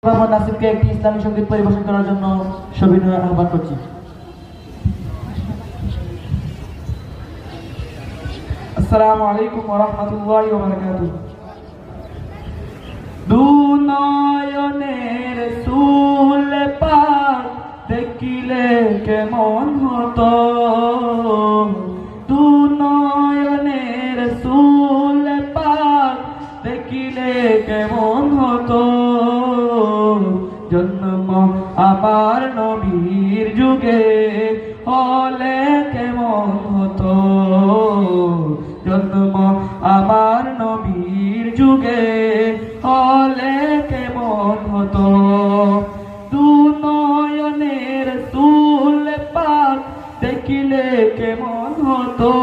মোহাম্মদ নাসিরকে একটি ইসলামী সঙ্গীত পরিবেশন করার জন্য সবিনয় আহ্বান করছি। আসসালামু আলাইকুম ওয়া রাহমাতুল্লাহি ওয়া বারাকাতুহু। দু নয়নের সুল পাক দেখিলে কেমন হতো, দু নয়নের সুল পাক দেখিলে কেমন হতো, জন্ম আমার নবীর যুগে হলে কেমন হতো, জন্ম আমার নবীর যুগে হলে কেমন হতো, দু নয়নের সুল পাক দেখিলে কেমন হতো,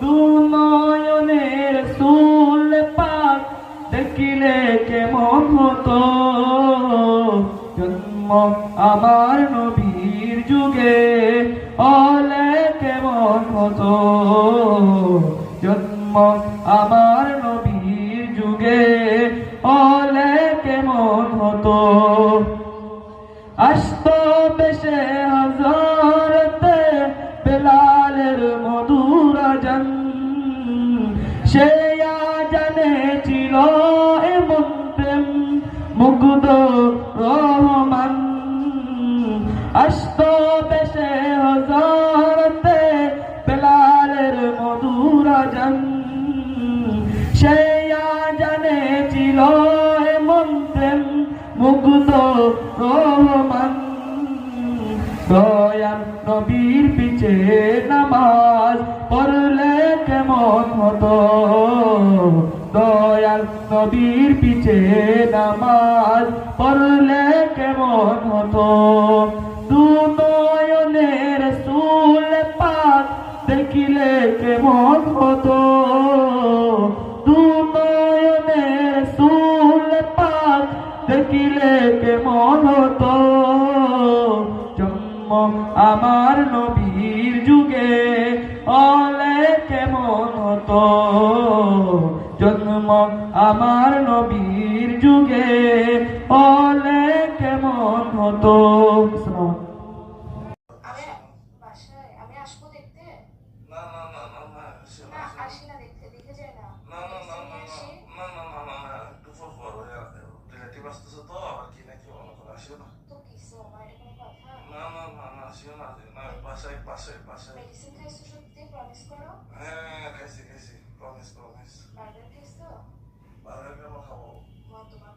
দু নয়নের সুল পাক দেখিলে কেমন হতো, জন্ম আমার নবীর যুগে হলে কেমন হতো, জন্ম আমার নবীর যুগে হলে কেমন হতো। আসতো বেশে হযরতে বেলালের মধুর আযান, সে আযানে ছিল এমন প্রেম মুগ্ধ রহমান। আসতো বেশে হযরতে বেলালের মধুর আযান, সে আযানে ছিল এমন প্রেম মুগ্ধ রহমান। দয়াল নবীর পিছে নামাজ পড়লে কেমন হতো, দয়াল নবীর পিছে নামাজ পড়লে কেমন হতো, দু নয়নের সুল পাক দেখিলে কেমন হতো, দু নয়নের সুল পাক দেখিলে কেমন হতো, জন্ম আমার নবীর যুগে হলে কেমন হতো, জন্ম আমার নবীর যুগে হলে কেমন হতো। আমি আসবো দেখতে। না না না না না না আসি না, দেখতে দেখে যায় না। না না না না না না না না না একটু পর রিলেটিভ আসতেছে তো আর কি নাকি মনে করে আসিও না। তো কিসে আমার এটা কোনো কথা? না না না না আসিও না, না বাসায় বাসায় বাসায়। মেডিসিন খাইছো সত্যি? প্রমিস করো। হ্যাঁ খাইছি খাইছি, প্রমিস প্রমিস। বার্গার খাইছো? বার্গার কেন খাবো? তোমার